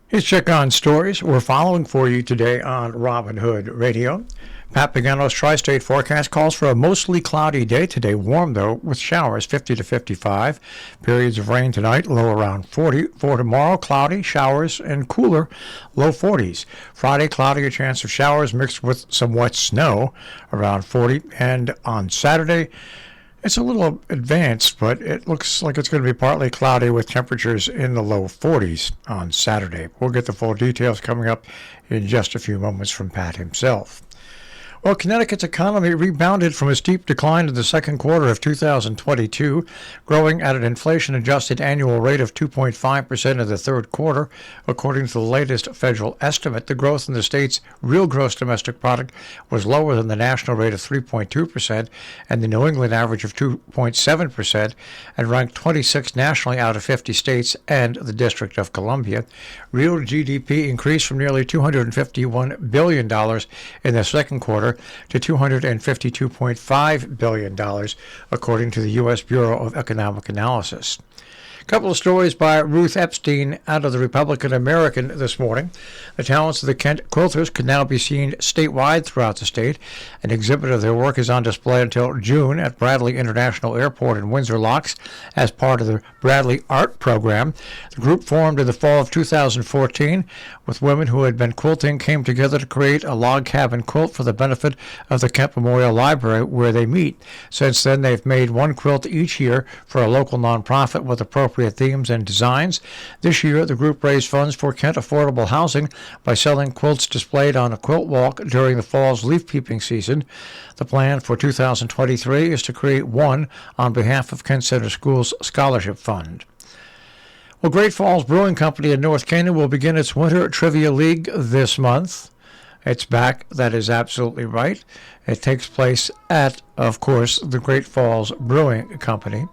Here's Check On Stories we're following for you today on Robin Hood Radio. Pat Pagano's Tri-State forecast calls for a mostly cloudy day today, warm though, with showers 50 to 55. Periods of rain tonight, low around 40. For tomorrow, cloudy, showers, and cooler, low 40s. Friday, cloudy, a chance of showers mixed with some wet snow, around 40. And on Saturday, it's a little advanced, but it looks like it's going to be partly cloudy with temperatures in the low 40s on Saturday. We'll get the full details coming up in just a few moments from Pat himself. Well, Connecticut's economy rebounded from a steep decline in the second quarter of 2022, growing at an inflation-adjusted annual rate of 2.5% in the third quarter. According to the latest federal estimate, the growth in the state's real gross domestic product was lower than the national rate of 3.2% and the New England average of 2.7%, and ranked 26th nationally out of 50 states and the District of Columbia. Real GDP increased from nearly $251 billion in the second quarter to $252.5 billion, according to the U.S. Bureau of Economic Analysis. A couple of stories by Ruth Epstein out of the Republican American this morning. The talents of the Kent quilters can now be seen statewide throughout the state. An exhibit of their work is on display until June at Bradley International Airport in Windsor Locks as part of the Bradley Art Program. The group formed in the fall of 2014 with women who had been quilting came together to create a log cabin quilt for the benefit of the Kent Memorial Library where they meet. Since then, they've made one quilt each year for a local nonprofit with appropriate themes and designs. This year, the group raised funds for Kent affordable housing by selling quilts displayed on a quilt walk during the fall's leaf peeping season. The plan for 2023 is to create one on behalf of Kent Center Schools Scholarship Fund. Well, Great Falls Brewing Company in North Canaan will begin its Winter Trivia League this month. It's back, that is absolutely right. It takes place at, of course, the Great Falls Brewing Company.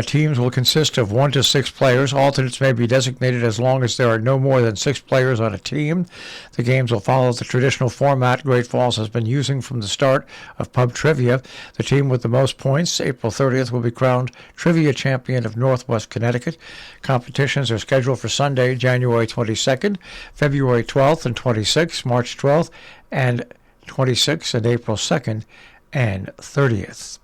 Teams will consist of 1 to 6 players. Alternates may be designated as long as there are no more than 6 players on a team. The games will follow the traditional format Great Falls has been using from the start of pub trivia. The team with the most points, April 30th, will be crowned Trivia Champion of Northwest Connecticut. Competitions are scheduled for Sunday, January 22nd, February 12th and 26th, March 12th and 26th, and April 2nd and 30th.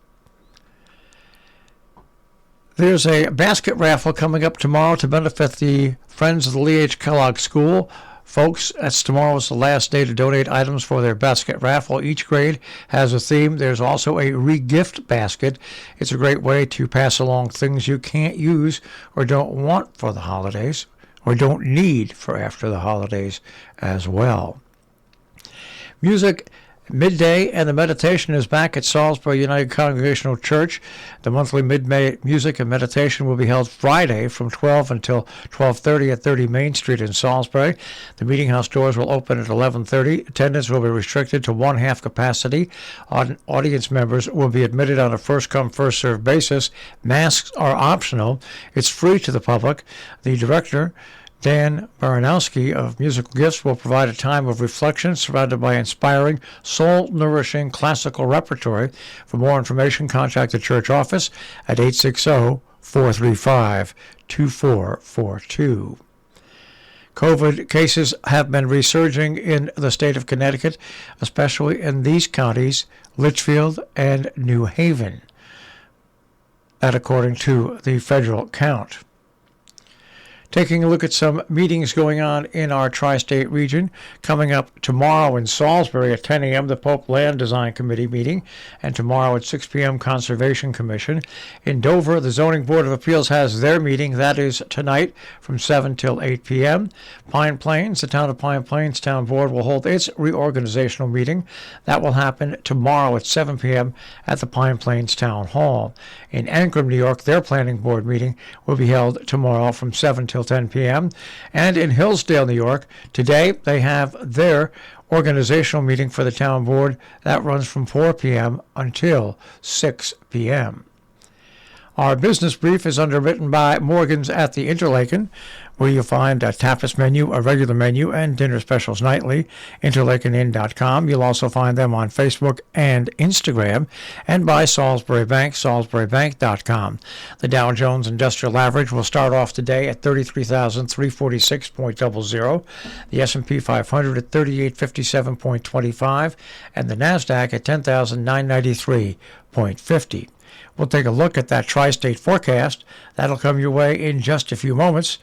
There's a basket raffle coming up tomorrow to benefit the Friends of the Lee H. Kellogg School. Folks, that's tomorrow's the last day to donate items for their basket raffle. Each grade has a theme. There's also a re-gift basket. It's a great way to pass along things you can't use or don't want for the holidays or don't need for after the holidays as well. Music midday and the meditation is back at Salisbury United Congregational Church. The monthly midday music and meditation will be held Friday from 12 until 12:30 at 30 Main Street in Salisbury. The meeting house doors will open at 11:30. Attendance will be restricted to one-half capacity. Audience members will be admitted on a first-come, first-served basis. Masks are optional. It's free to the public. The director, Dan Baranowski of Musical Gifts, will provide a time of reflection surrounded by inspiring, soul-nourishing classical repertory. For more information, contact the church office at 860-435-2442. COVID cases have been resurging in the state of Connecticut, especially in these counties, Litchfield and New Haven. That according to the federal count. Taking a look at some meetings going on in our tri-state region. Coming up tomorrow in Salisbury at 10 a.m., the Pope Land Design Committee meeting, and tomorrow at 6 p.m., Conservation Commission. In Dover, the Zoning Board of Appeals has their meeting. That is tonight from 7 till 8 p.m. Pine Plains, the Town of Pine Plains Town Board will hold its reorganizational meeting. That will happen tomorrow at 7 p.m. at the Pine Plains Town Hall. In Ancrum, New York, their Planning Board meeting will be held tomorrow from 7 till 10 p.m. And in Hillsdale, New York, today they have their organizational meeting for the town board. That runs from 4 p.m. until 6 p.m. Our business brief is underwritten by Morgan's at the Interlaken, where you'll find a tapas menu, a regular menu, and dinner specials nightly. InterlakenInn.com. You'll also find them on Facebook and Instagram, and by Salisbury Bank, SalisburyBank.com. The Dow Jones Industrial Average will start off today at 33,346.00, the S&P 500 at 3857.25, and the NASDAQ at 10,993.50. We'll take a look at that tri-state forecast. That'll come your way in just a few moments.